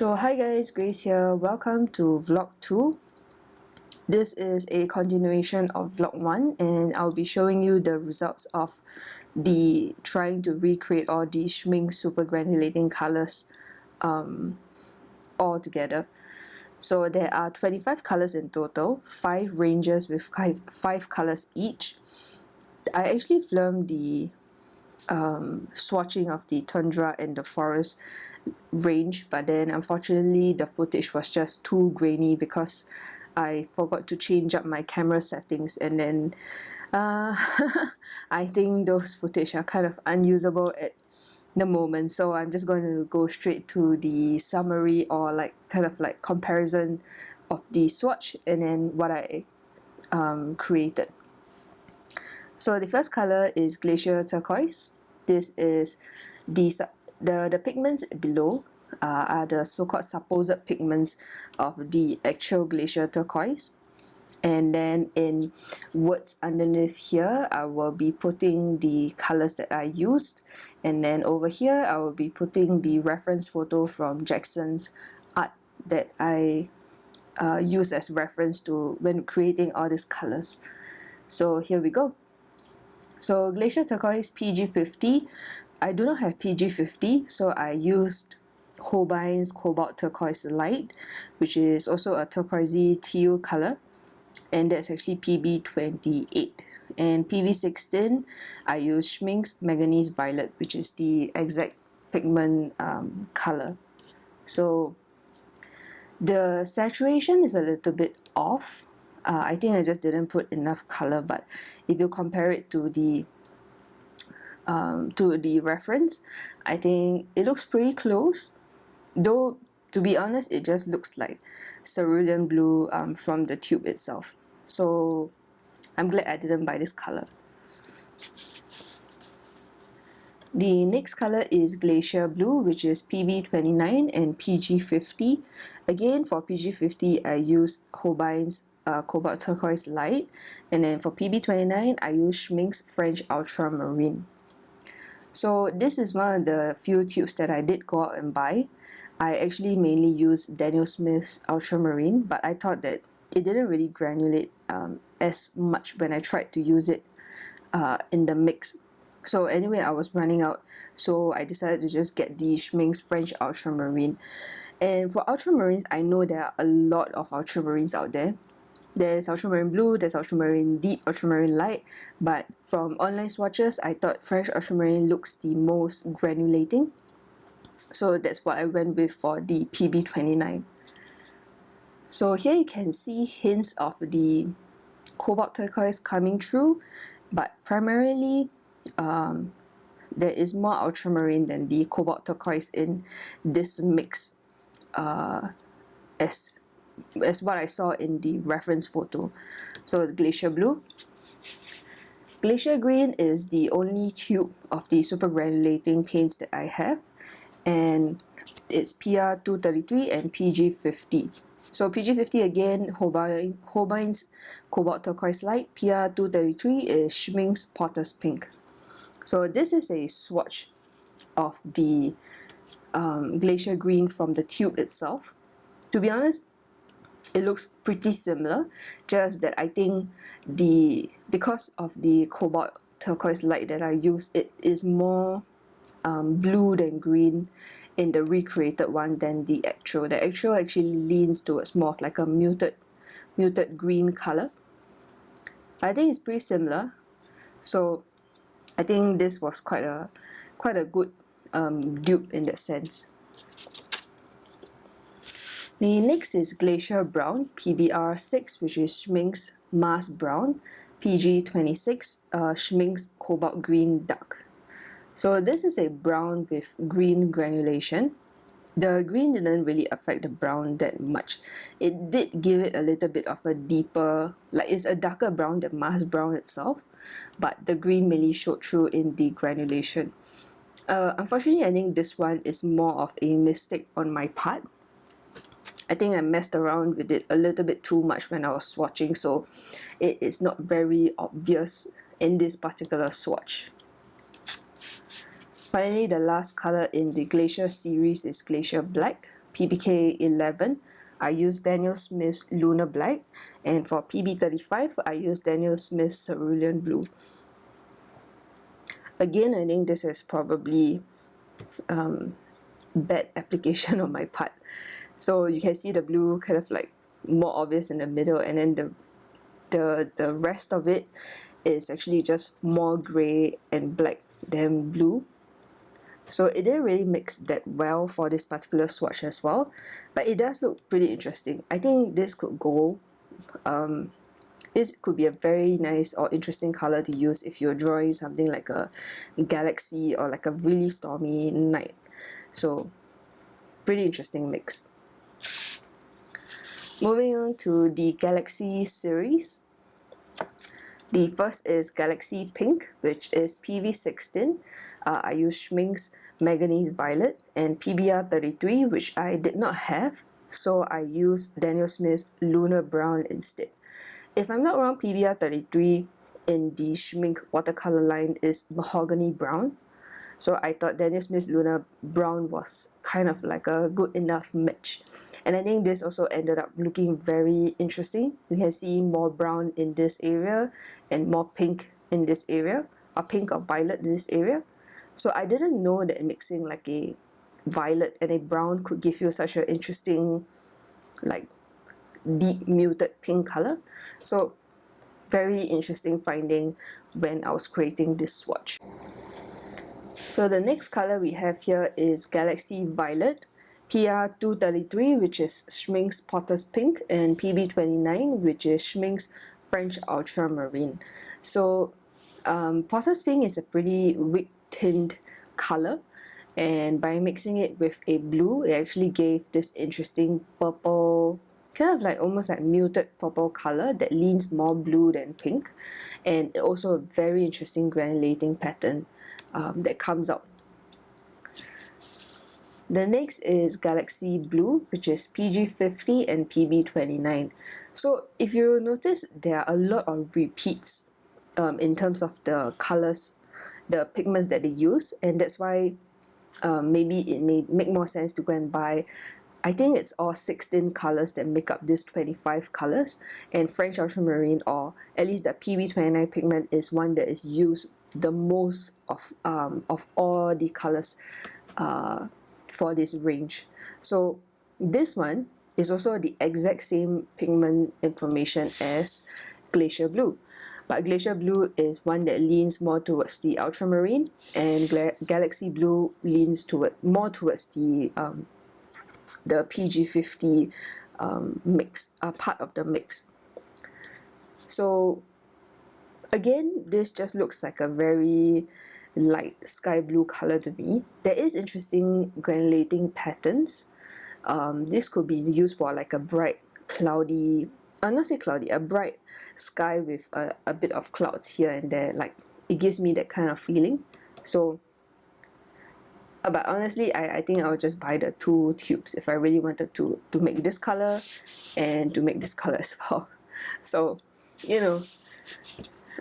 So hi guys, Grace here. Welcome to vlog 2. This is a continuation of vlog 1 and I'll be showing you the results of the trying to recreate all these Schmincke super granulating colors all together. So there are 25 colors in total, 5 ranges with 5 colors each. I actually filmed the swatching of the Tundra and the Forest range, but then unfortunately the footage was just too grainy because I forgot to change up my camera settings, and then I think those footage are kind of unusable at the moment, so I'm just going to go straight to the summary or like kind of like comparison of the swatch and then what I created. So the first color is Glacier Turquoise. This is the pigments below are the so-called supposed pigments of the actual Glacier Turquoise. And then in words underneath here, I will be putting the colors that I used. And then over here, I will be putting the reference photo from Jackson's art that I use as reference to when creating all these colors. So here we go. So Glacier Turquoise PG50. I do not have PG50, so I used HOLBEIN's Cobalt Turquoise Light, which is also a turquoisey teal color, and that's actually PB28. And PB16, I used Schmincke's Manganese Violet, which is the exact pigment color. So the saturation is a little bit off. I think I just didn't put enough color, but if you compare it to the reference, I think it looks pretty close, though to be honest it just looks like cerulean blue from the tube itself, so I'm glad I didn't buy this color. The next color is Glacier Blue, which is PB29 and PG50. Again, for PG50 I used HOLBEIN's Cobalt Turquoise Light, and then for PB29 I used Schmincke's French Ultramarine. So this is one of the few tubes that I did go out and buy. I actually mainly used Daniel Smith's Ultramarine, but I thought that it didn't really granulate as much when I tried to use it in the mix. So anyway, I was running out, so I decided to just get the Schmincke's French Ultramarine. And for Ultramarines, I know there are a lot of Ultramarines out there. There's Ultramarine Blue, there's Ultramarine Deep, Ultramarine Light, but from online swatches, I thought French Ultramarine looks the most granulating. So that's what I went with for the PB29. So here you can see hints of the Cobalt Turquoise coming through, but primarily there is more Ultramarine than the Cobalt Turquoise in this mix as what I saw in the reference photo. So it's Glacier Blue. Glacier Green is the only tube of the super granulating paints that I have, and it's PR233 and PG50. So PG50 again, HOLBEIN's Cobalt Turquoise Light. PR233 is Schmincke's Potter's Pink. So this is a swatch of the Glacier Green from the tube itself. To be honest, it looks pretty similar, just that I think because of the Cobalt Turquoise Light that I used, it is more blue than green in the recreated one than the actual. The actual actually leans towards more of like a muted green color. I think it's pretty similar, so I think this was quite a good dupe in that sense. The next is Glacier Brown, PBr6, which is Schmincke's Mars Brown, PG26, Schmincke's Cobalt Green Dark. So this is a brown with green granulation. The green didn't really affect the brown that much. It did give it a little bit of a deeper, like it's a darker brown than Mars Brown itself, but the green mainly showed through in the granulation. Unfortunately, I think this one is more of a mistake on my part. I think I messed around with it a little bit too much when I was swatching, so it is not very obvious in this particular swatch. Finally, the last color in the Glacier series is Glacier Black, PBK 11, I use Daniel Smith's Lunar Black, and for PB35, I use Daniel Smith's Cerulean Blue. Again, I think this is probably bad application on my part. So you can see the blue kind of like more obvious in the middle, and then the rest of it is actually just more grey and black than blue. So it didn't really mix that well for this particular swatch as well, but it does look pretty interesting. I think this could go, this could be a very nice or interesting color to use if you're drawing something like a galaxy or like a really stormy night. So pretty interesting mix. Moving on to the Galaxy series. The first is Galaxy Pink, which is PV16. I use Schmincke's Manganese Violet, and PBr33, which I did not have, so I used Daniel Smith's Lunar Brown instead. If I'm not wrong, PBr33 in the Schmincke watercolor line is Mahogany Brown, so I thought Daniel Smith Lunar Brown was kind of like a good enough match. And I think this also ended up looking very interesting. You can see more brown in this area and more pink in this area, or pink or violet in this area. So I didn't know that mixing like a violet and a brown could give you such an interesting, like deep muted pink color. So very interesting finding when I was creating this swatch. So the next color we have here is Galaxy Violet, PR233, which is Schmincke's Potter's Pink, and PB29, which is Schmincke's French Ultramarine. So Potter's Pink is a pretty weak tint color, and by mixing it with a blue, it actually gave this interesting purple, kind of like almost like muted purple color that leans more blue than pink, and also a very interesting granulating pattern that comes out. The next is Galaxy Blue, which is PG50 and PB29. So if you notice, there are a lot of repeats in terms of the colors, the pigments that they use, and that's why maybe it may make more sense to go and buy, I think it's all 16 colors that make up this 25 colors, and French Ultramarine, or at least the PB29 pigment, is one that is used the most of all the colors for this range. So this one is also the exact same pigment information as Glacier Blue, but Glacier Blue is one that leans more towards the ultramarine, and Galaxy Blue leans more towards the PG50 mix, part of the mix. So again, this just looks like a very light sky blue color to me. There is interesting granulating patterns. This could be used for like a bright cloudy, not say cloudy, a bright sky with a bit of clouds here and there. Like, it gives me that kind of feeling. So but honestly, I think I'll just buy the 2 tubes if I really wanted to make this color and to make this color as well. So, you know,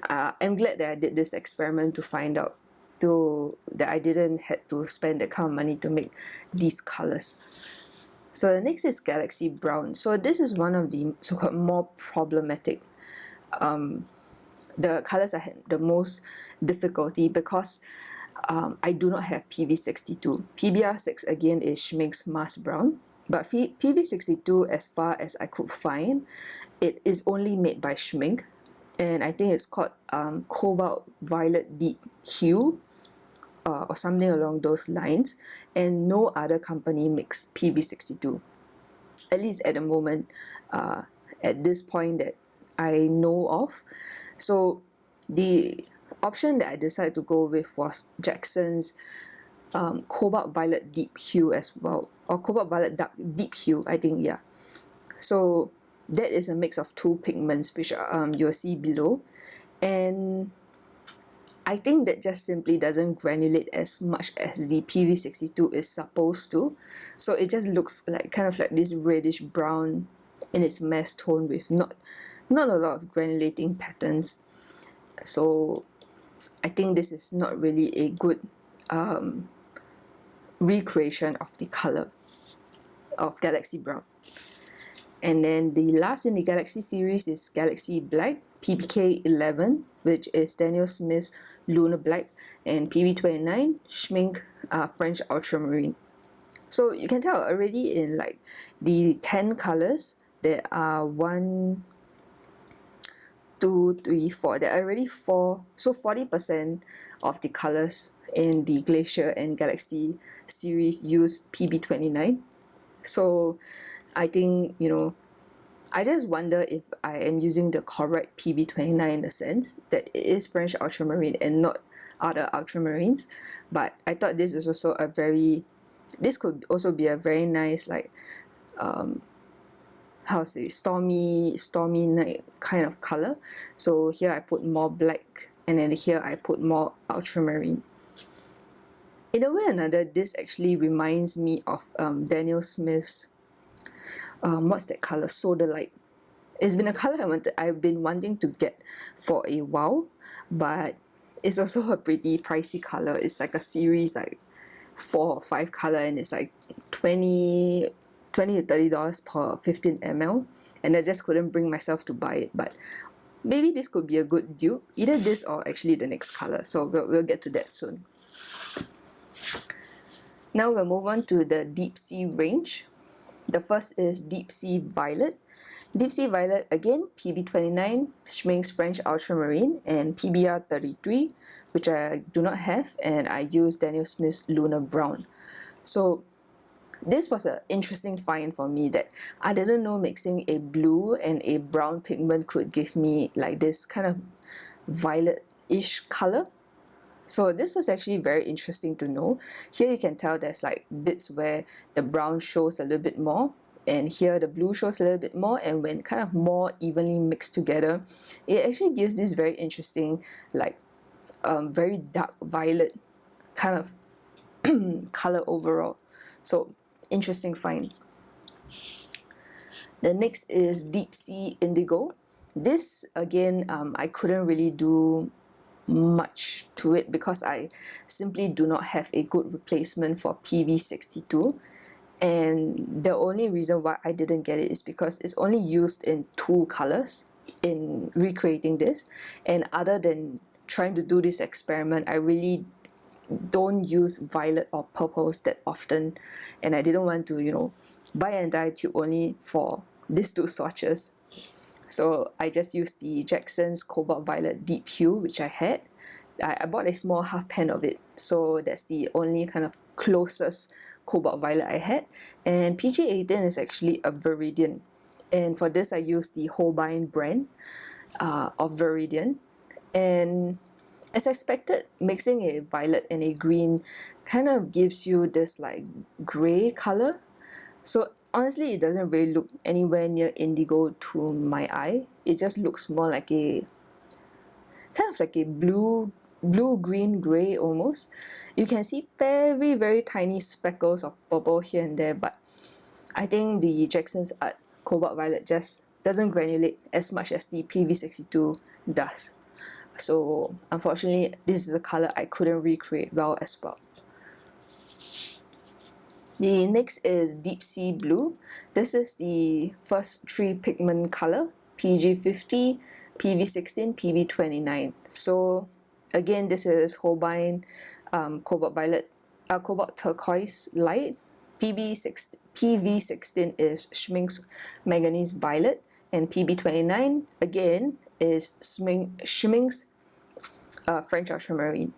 I'm glad that I did this experiment to find out that I didn't have to spend that kind of money to make these colors. So the next is Galaxy Brown. So this is one of the so-called more problematic, the colors I had the most difficulty because I do not have PV62. PBr6 again is Schmincke's Mars Brown, but PV62, as far as I could find, it is only made by Schmincke, and I think it's called Cobalt Violet Deep Hue, or something along those lines, and no other company makes PV62, at least at the moment, at this point that I know of. So the option that I decided to go with was Jackson's Cobalt Violet Deep Hue as well, or Cobalt Violet Dark Deep Hue, I think, yeah. So that is a mix of 2 pigments, which you'll see below, and I think that just simply doesn't granulate as much as the PV62 is supposed to. So it just looks like kind of like this reddish brown in its mass tone with not a lot of granulating patterns. So I think this is not really a good recreation of the color. of Galaxy Brown. And then the last in the Galaxy series is Galaxy Black, PBK 11, which is Daniel Smith's Lunar Black, and PB29, Schmincke French Ultramarine. So you can tell already in like the 10 colors, there are 1, 2, 3, 4. There are already 4, so 40% of the colors in the Glacier and Galaxy series use PB29. So I think, you know, I just wonder if I am using the correct PB29 in the sense that it is French Ultramarine and not other Ultramarines. But I thought this is also a very, this could also be a very nice, like, how to say, stormy night kind of color. So here I put more black, and then here I put more Ultramarine. In a way or another, this actually reminds me of Daniel Smith's what's that color? Soda Light. It's been a color I've been wanting to get for a while, but it's also a pretty pricey color. It's like a series, like 4 or 5 color, and it's like $20 to $30 per 15 ml, and I just couldn't bring myself to buy it. But maybe this could be a good dupe, either this or actually the next color, so we'll get to that soon. Now we'll move on to the Deep Sea range. The first is Deep Sea Violet. Deep Sea Violet, again, PB29, Schmincke's French Ultramarine, and PBr33, which I do not have, and I use Daniel Smith's Lunar Brown. So this was an interesting find for me, that I didn't know mixing a blue and a brown pigment could give me like this kind of violet-ish color. So this was actually very interesting to know. Here you can tell there's like bits where the brown shows a little bit more, and here the blue shows a little bit more, and when kind of more evenly mixed together, it actually gives this very interesting, like very dark violet kind of color overall. So interesting find. The next is Deep Sea Indigo. This again, I couldn't really do much to it because I simply do not have a good replacement for PV62, and the only reason why I didn't get it is because it's only used in 2 colors in recreating this, and other than trying to do this experiment, I really don't use violet or purples that often, and I didn't want to, you know, buy an entire tube only for these 2 swatches. So I just used the Jackson's Cobalt Violet Deep Hue, which I had. I bought a small half pan of it, so that's the only kind of closest Cobalt Violet I had. And PG18 is actually a Viridian, and for this I used the HOLBEIN brand of Viridian. And as expected, mixing a violet and a green kind of gives you this like grey color. So honestly, it doesn't really look anywhere near indigo to my eye. It just looks more like a kind of like a blue, green, grey almost. You can see very, very tiny speckles of purple here and there, but I think the Jackson's Art Cobalt Violet just doesn't granulate as much as the PV62 does. So unfortunately, this is a color I couldn't recreate well as well. The next is Deep Sea Blue. This is the first 3 pigment color, PG50, PV16, PV29. So again, this is Holbein Cobalt Violet, Cobalt Turquoise Light. PV16 is Schmincke's Manganese Violet, and PB29 again is Schmincke's French Ultramarine.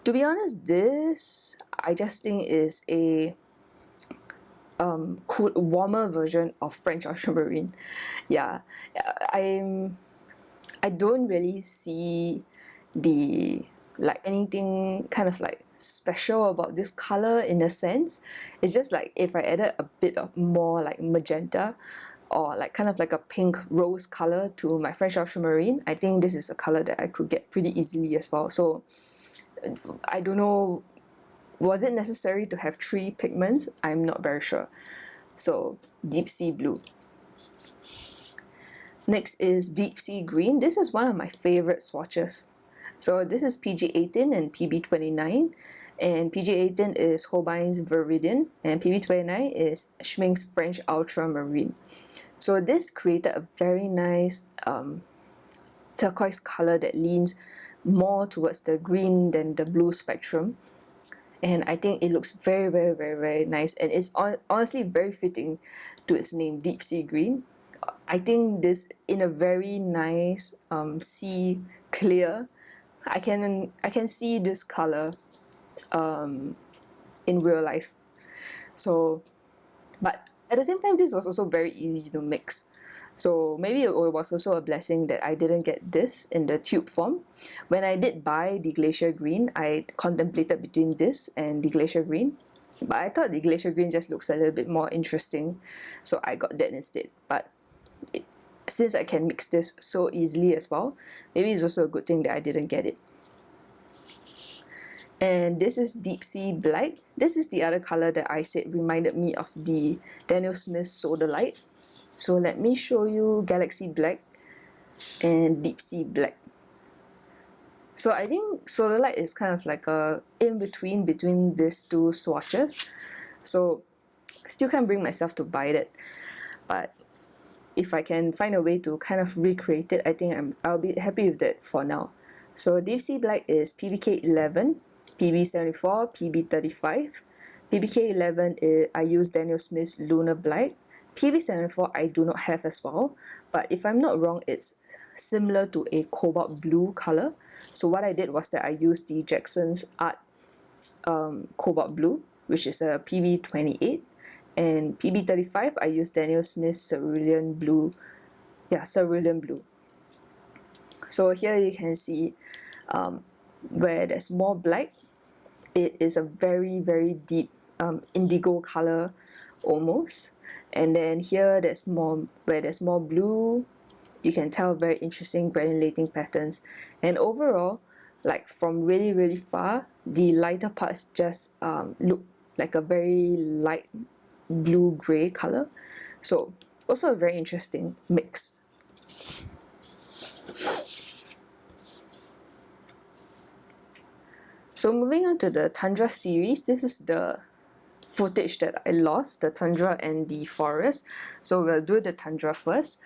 To be honest, this I just think is a cool, warmer version of French Ultramarine. Yeah, I don't really see the like anything kind of like special about this color in a sense. It's just like if I added a bit of more like magenta or like kind of like a pink rose color to my French Ultramarine, I think this is a color that I could get pretty easily as well. So I don't know, was it necessary to have 3 pigments? I'm not very sure. So Deep Sea Blue. Next is Deep Sea Green. This is one of my favorite swatches. So this is PG18 and PB29. and PG18 is HOLBEIN's Viridian, and PB29 is Schmincke's French Ultramarine. So this created a very nice turquoise color that leans more towards the green than the blue spectrum, and I think it looks very, very, very, very nice, and it's honestly very fitting to its name, Deep Sea Green. I think this in a very nice sea clear, I can see this color in real life. So, but at the same time, this was also very easy to mix. So maybe it was also a blessing that I didn't get this in the tube form. When I did buy the Glacier Green, I contemplated between this and the Glacier Green, but I thought the Glacier Green just looks a little bit more interesting, so I got that instead. But since I can mix this so easily as well, maybe it's also a good thing that I didn't get it. And this is Deep Sea Black. This is the other color that I said reminded me of the Daniel Smith Sodalite. So let me show you Galaxy Black and Deep Sea Black. So I think Sodalite is kind of like a in-between between these two swatches. So I still can't bring myself to buy that. But if I can find a way to kind of recreate it, I think I'll be happy with that for now. So Deep Sea Black is PBK11, PB74, PB35. PBK11 is, I use Daniel Smith's Lunar Black. PB74 I do not have as well, but if I'm not wrong, it's similar to a cobalt blue color. So what I did was that I used the Jackson's Art cobalt blue, which is a PB28, and PB35 I used Daniel Smith's Cerulean blue. Yeah, Cerulean blue. So here you can see where there's more black, it is a very, very deep indigo color almost. And then here where there's more blue, you can tell very interesting granulating patterns. And overall, like from really, really far, the lighter parts just look like a very light blue-gray color. So also a very interesting mix. So moving on to the Tundra series, this is the footage that I lost, the Tundra and the forest. So we'll do the Tundra first.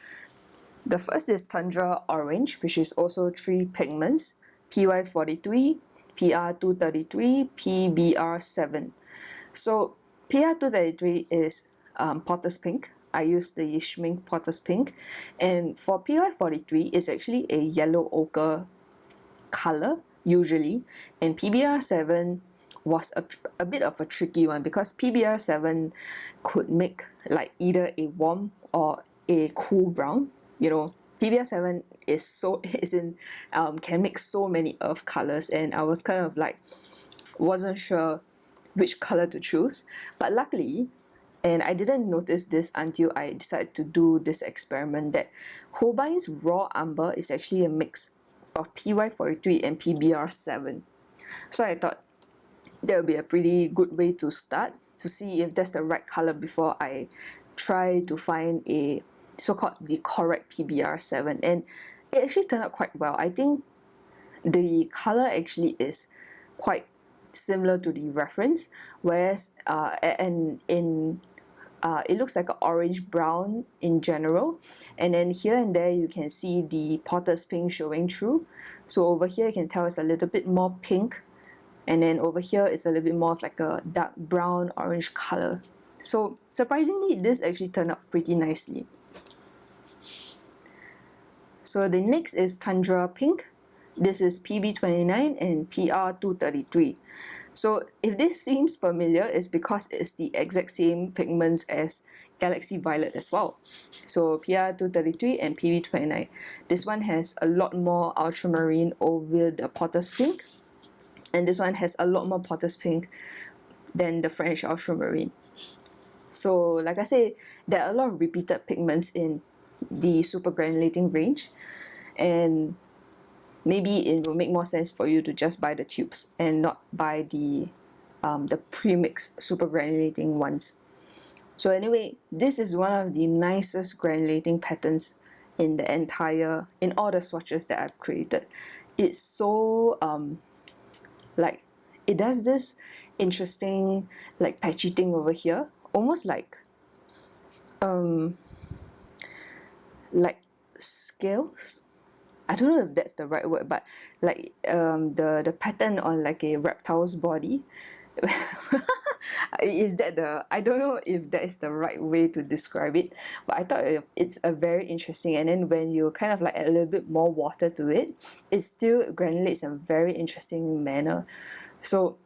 The first is Tundra Orange, which is also 3 pigments, PY43, PR233, PBr7. So PR233 is Potter's Pink. I use the Schmincke Potter's Pink. And for PY43, it's actually a yellow ochre color, usually. And PBr7 was a bit of a tricky one, because PBr7 could make like either a warm or a cool brown. You know, PBr7 can mix so many earth colors, and I was kind of like wasn't sure which color to choose. But luckily, and I didn't notice this until I decided to do this experiment, that HOLBEIN's raw umber is actually a mix of PY43 and PBr7. So I thought that would be a pretty good way to start, to see if that's the right color before I try to find a so-called the correct PBr7. And it actually turned out quite well. I think the color actually is quite similar to the reference, whereas it looks like an orange brown in general, and then here and there you can see the Potter's Pink showing through. So over here you can tell it's a little bit more pink, and then over here it's a little bit more of like a dark brown orange color. So surprisingly, this actually turned out pretty nicely. So the next is Tundra Pink. This is PB29 and PR233. So if this seems familiar, it's because it's the exact same pigments as Galaxy Violet as well. So PR233 and PB29. This one has a lot more ultramarine over the Potter's Pink, and this one has a lot more Potter's Pink than the French ultramarine. So like I said, there are a lot of repeated pigments in the super granulating range, and maybe it will make more sense for you to just buy the tubes and not buy the pre-mixed super granulating ones. So anyway, this is one of the nicest granulating patterns in all the swatches that I've created. It's so like it does this interesting like patchy thing over here, almost like scales. I don't know if that's the right word, but like the pattern on like a reptile's body. Is that the, I don't know if that is the right way to describe it, but I thought it's a very interesting, and then when you kind of like add a little bit more water to it, it still granulates in a very interesting manner. So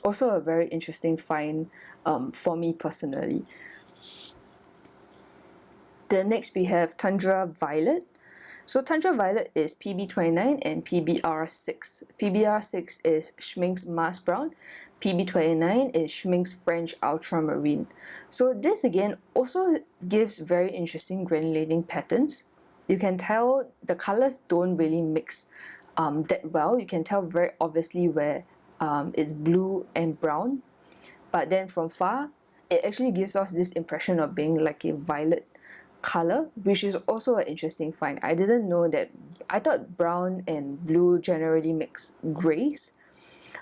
also a very interesting find for me personally. Then next we have Tundra Violet. So Tundra Violet is PB29 and PBr6. PBr6 is Schmincke's Mask Brown. PB29 is Schmincke's French Ultramarine. So this again also gives very interesting granulating patterns. You can tell the colors don't really mix that well. You can tell very obviously where it's blue and brown. But then from far, it actually gives us this impression of being like a violet color, which is also an interesting find. I didn't know that. I thought brown and blue generally mix grays,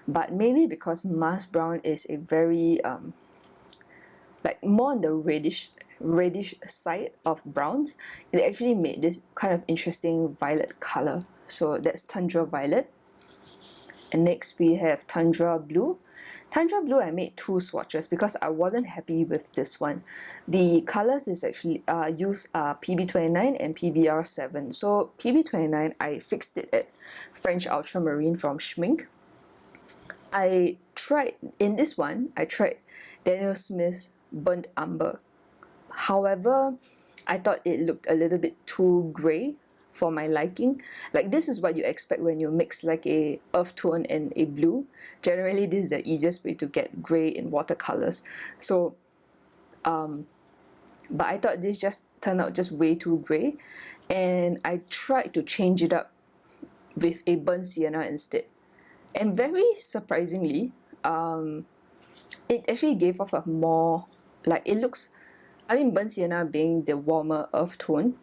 but maybe because mask brown is a very like more on the reddish side of browns, it actually made this kind of interesting violet color. So that's Tundra Violet. And next we have Tundra Blue. Tundra Blue, I made two swatches because I wasn't happy with this one. The colors is actually use PB29 and PBr7. So PB29, I fixed it at French Ultramarine from Schmincke. I tried, in this one, I tried Daniel Smith's Burnt Umber. However, I thought it looked a little bit too grey for my liking. Like, this is what you expect when you mix like a earth tone and a blue. Generally, this is the easiest way to get grey in watercolors. So but I thought this just turned out just way too grey, and I tried to change it up with a burnt sienna instead, and very surprisingly it actually gave off a more, like, it looks, I mean, burnt sienna being the warmer earth tone,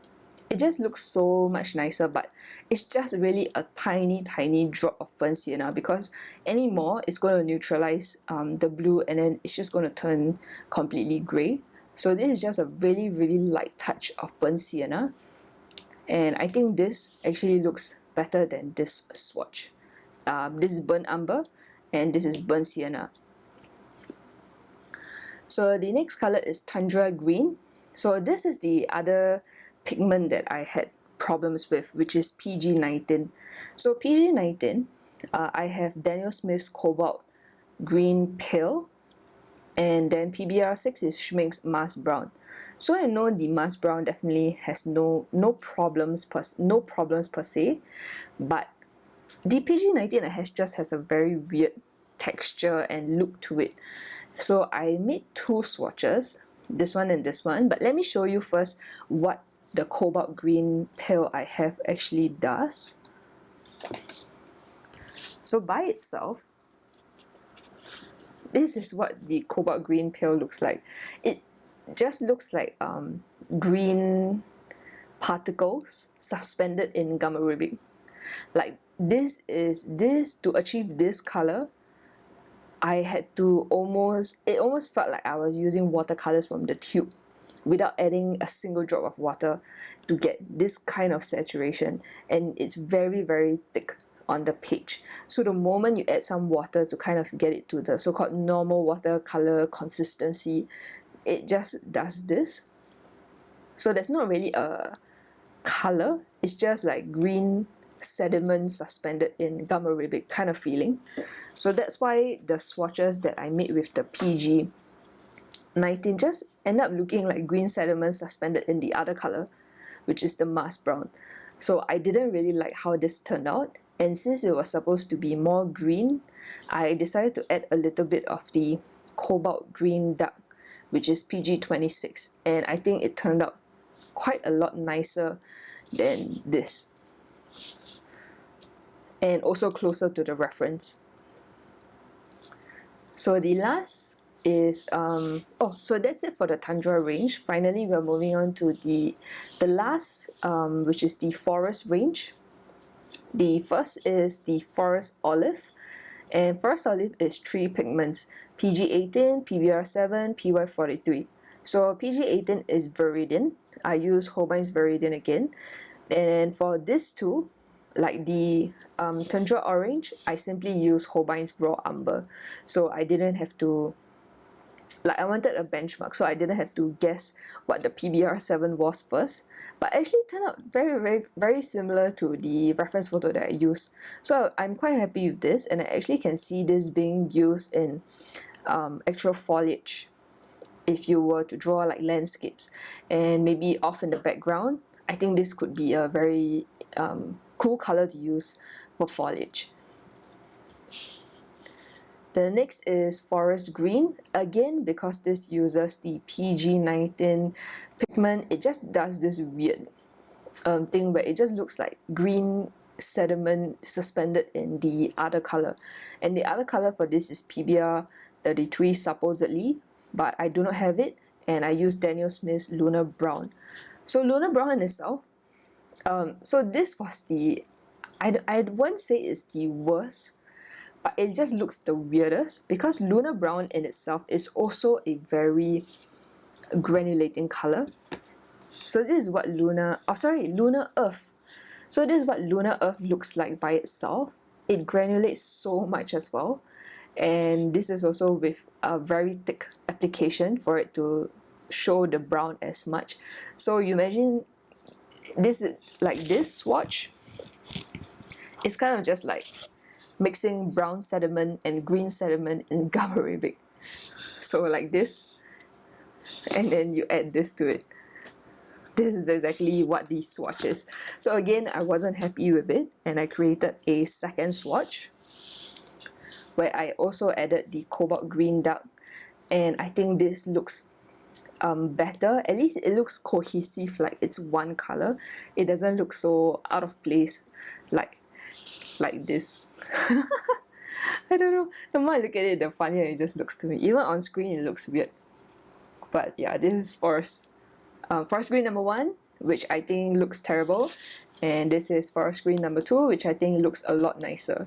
it just looks so much nicer, but it's just really a tiny drop of burnt sienna, because any more it's going to neutralize the blue, and then it's just going to turn completely grey. So this is just a really light touch of burnt sienna, and I think this actually looks better than this swatch. This is burnt umber and this is burnt sienna. So the next color is Tundra Green. So this is the other pigment that I had problems with, which is PG19. So PG19, I have Daniel Smith's Cobalt Green Pale, and then PBr6 is Schmincke's Mask Brown. So I know the Mask Brown definitely has no problems per se, but the PG19 just has a very weird texture and look to it. So I made two swatches, this one and this one, but let me show you first what the Cobalt Green Pale I have actually does. So by itself, this is what the Cobalt Green Pale looks like. It just looks like green particles suspended in gum arabic. Like, to achieve this color, I had to it almost felt like I was using watercolors from the tube without adding a single drop of water to get this kind of saturation, and it's very thick on the page. So the moment you add some water to kind of get it to the so-called normal watercolor consistency, it just does this. So there's not really a color, it's just like green sediment suspended in gum arabic kind of feeling. So that's why the swatches that I made with the PG19 just end up looking like green sediment suspended in the other color, which is the Mask Brown. So I didn't really like how this turned out, and since it was supposed to be more green, I decided to add a little bit of the Cobalt Green Dark, which is PG26, and I think it turned out quite a lot nicer than this, and also closer to the reference. So the last is so that's it for the Tundra range. Finally, we're moving on to the last, which is the Forest range. The first is the Forest Olive, And Forest Olive is 3 pigments, PG18, PBr7, PY43. So PG18 is Viridian. I use Holbein's Viridian again. And for this two, like the Tundra Orange, I simply use Holbein's Raw Umber. So I didn't have to, like I wanted a benchmark, so I didn't have to guess what the PBr7 was first. But actually it turned out very similar to the reference photo that I used. So I'm quite happy with this, and I actually can see this being used in actual foliage. If you were to draw like landscapes and maybe off in the background, I think this could be a very cool color to use for foliage. The next is Forest Green. Again, because this uses the PG19 pigment, it just does this weird thing where it just looks like green sediment suspended in the other color. And the other color for this is PBr33 supposedly, but I do not have it, and I use Daniel Smith's Lunar Brown. So Lunar Brown in itself, so this was the, I won't say it's the worst, but it just looks the weirdest because Lunar Brown in itself is also a very granulating color. So this is what Lunar Earth. So this is what Lunar Earth looks like by itself. It granulates so much as well. And this is also with a very thick application for it to show the brown as much. So you imagine this is like this swatch. It's kind of just like mixing brown sediment and green sediment in gum arabic. So like this, and then you add this to it. This is exactly what the swatch is. So again, I wasn't happy with it, and I created a second swatch where I also added the cobalt green dark, and I think this looks better. At least it looks cohesive, like it's one color. It doesn't look so out of place like this. I don't know, the more I look at it, the funnier it just looks to me. Even on screen it looks weird. But yeah, this is Forest Green number 1, which I think looks terrible, and this is Forest Green number 2, which I think looks a lot nicer.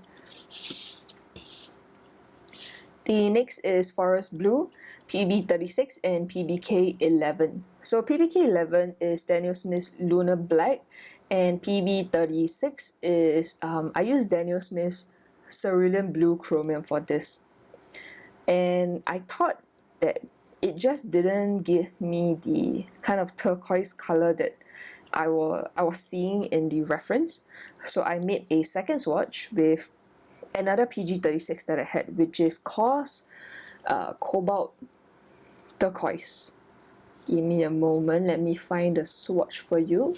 The next is Forest Blue, PB36 and PBK11. So PBK11 is Daniel Smith's Lunar Black, and PB36 is, I use Daniel Smith's Cerulean Blue Chromium for this. And I thought that it just didn't give me the kind of turquoise color that I was seeing in the reference. So I made a second swatch with another PG36 that I had, which is Cobalt Turquoise. Give me a moment, let me find the swatch for you.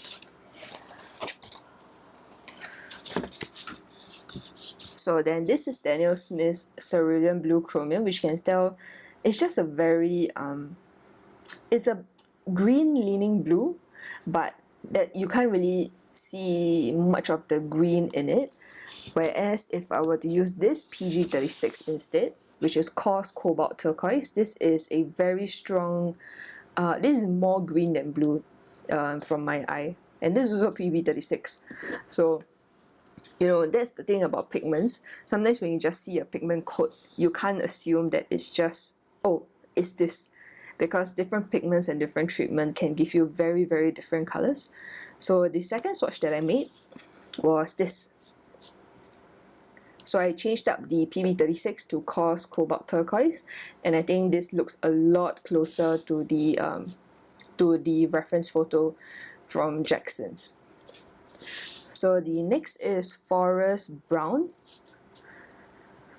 So then this is Daniel Smith's Cerulean Blue Chromium, which can tell it's just a very it's a green leaning blue, but that you can't really see much of the green in it. Whereas if I were to use this PG36 instead, which is Cobalt Turquoise, this is a very strong, this is more green than blue from my eye, and this is also PB36. So you know, that's the thing about pigments. Sometimes when you just see a pigment coat, you can't assume that it's just, oh, it's this, because different pigments and different treatment can give you very different colors. So the second swatch that I made was this. So I changed up the PB36 to Cobalt Turquoise, and I think this looks a lot closer to the reference photo from Jackson's. So the next is Forest Brown.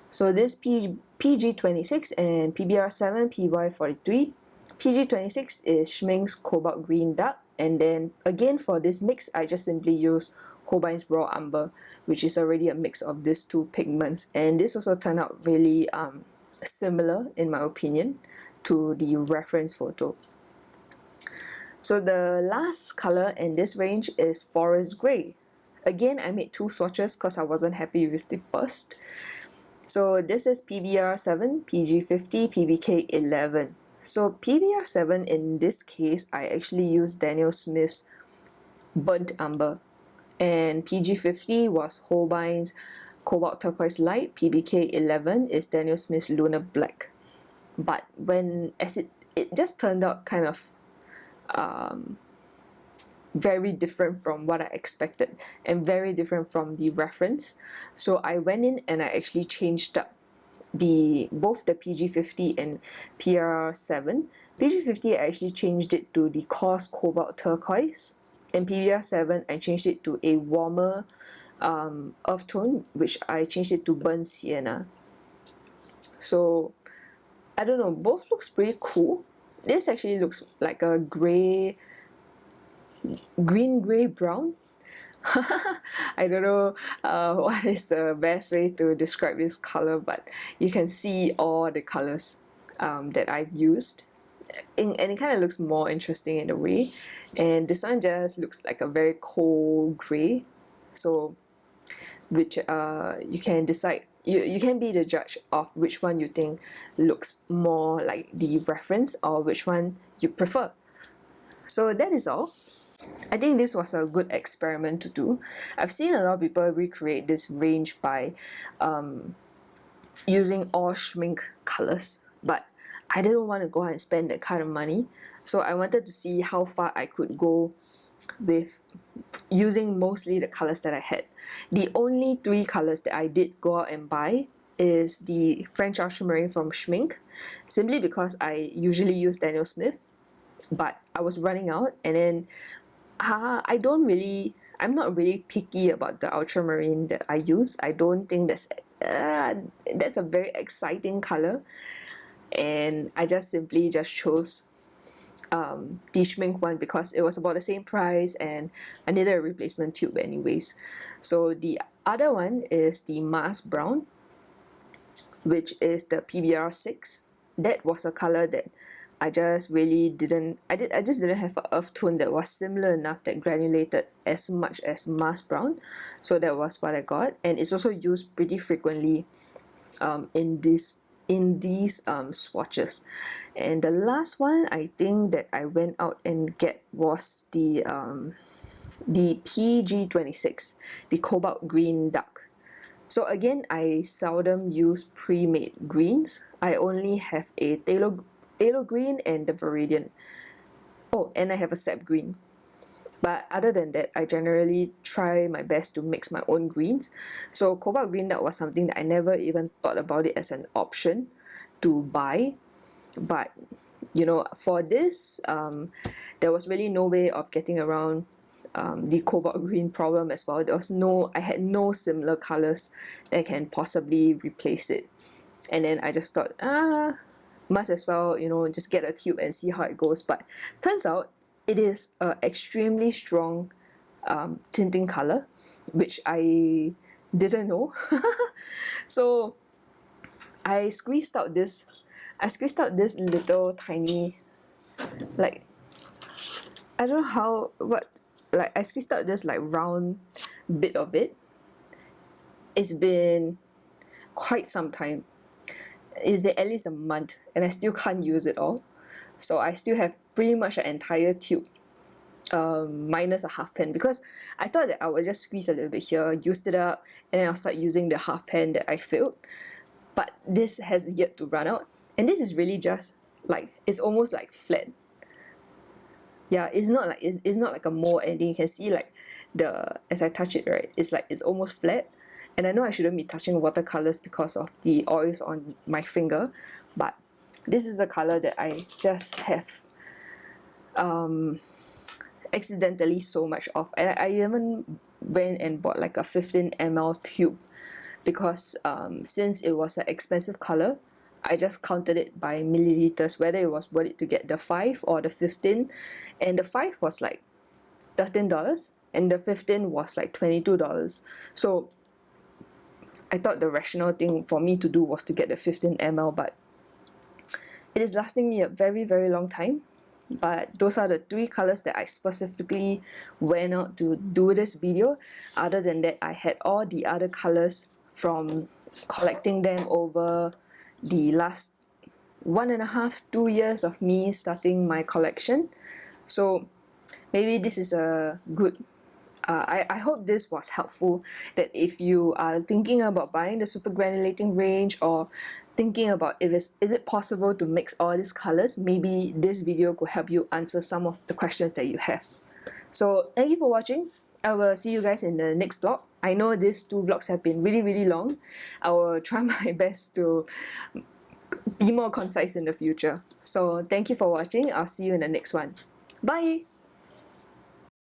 So this PG26 and PBr7 PY43. PG26 is Schmincke's Cobalt Green Dark, and then again for this mix I just simply use Holbein's Raw Umber, which is already a mix of these two pigments, and this also turned out really similar in my opinion to the reference photo. So the last color in this range is Forest Grey. Again, I made two swatches because I wasn't happy with the first. So this is PBr7, PG50, PBK11. So PBr7 in this case, I actually used Daniel Smith's Burnt Umber, and PG50 was Holbein's Cobalt Turquoise Light, PBK11, is Daniel Smith's Lunar Black. But as it just turned out kind of very different from what I expected and very different from the reference. So I went in and I actually changed up both the PG50 and PBr7. PG50 I actually changed it to the coarse Cobalt Turquoise, and PBr7 I changed it to a warmer earth tone, which I changed it to burnt sienna. So I don't know, both looks pretty cool. This actually looks like a grey, green-grey brown. I don't know what is the best way to describe this color, but you can see all the colors that I've used. And it kind of looks more interesting in a way. And this one just looks like a very cold grey. So, which you can decide, you can be the judge of which one you think looks more like the reference or which one you prefer. So that is all. I think this was a good experiment to do. I've seen a lot of people recreate this range by using all Schmincke colors, but I didn't want to go and spend that kind of money, so I wanted to see how far I could go with using mostly the colors that I had. The only 3 colors that I did go out and buy is the French Ultramarine from Schmincke, simply because I usually use Daniel Smith, but I was running out, and then I'm not really picky about the Ultramarine that I use. I don't think that's a very exciting color, and I just simply chose the Schmincke one because it was about the same price and I needed a replacement tube anyways. So the other one is the Mars Brown, which is the PBr6. That was a color that I just really didn't, I just didn't have an earth tone that was similar enough that granulated as much as Mars Brown. So that was what I got, and it's also used pretty frequently in these swatches. And the last one I think that I went out and get was the PG26, the Cobalt Green Dark. So again, I seldom use pre-made greens. I only have a Phthalo Green and the Viridian. Oh, and I have a sap green. But other than that, I generally try my best to mix my own greens. So Cobalt Green, that was something that I never even thought about it as an option to buy. But, you know, for this, there was really no way of getting around the Cobalt Green problem as well. I had no similar colors that can possibly replace it. And then I just thought, must as well, you know, just get a tube and see how it goes. But turns out it is an extremely strong tinting color, which I didn't know. So I squeezed out this little tiny, like, I don't know I squeezed out this like round bit of it. It's been quite some time. It's been at least a month and I still can't use it all. So I still have pretty much an entire tube minus a half pen, because I thought that I would just squeeze a little bit here, used it up, and then I'll start using the half pen that I filled. But this has yet to run out, and this is really just like, it's almost like flat. Yeah, it's not like a mold, and you can see like as I touch it, right, it's almost flat. And I know I shouldn't be touching watercolors because of the oils on my finger, but this is a color that I just have accidentally so much of. And I even went and bought like a 15 ml tube because since it was an expensive color, I just counted it by milliliters, whether it was worth it to get the 5 or the 15. And the 5 was like $13 and the 15 was like $22. So I thought the rational thing for me to do was to get the 15 ml, but it is lasting me a very, very long time. But those are the 3 colors that I specifically went out to do this video. Other than that, I had all the other colors from collecting them over the last 1.5-2 years of me starting my collection. So maybe this is a good I hope this was helpful, that if you are thinking about buying the super granulating range or thinking about if is it possible to mix all these colors, maybe this video could help you answer some of the questions that you have. So thank you for watching. I will see you guys in the next vlog. I know these 2 vlogs have been really long. I will try my best to be more concise in the future. So thank you for watching. I'll see you in the next one. Bye!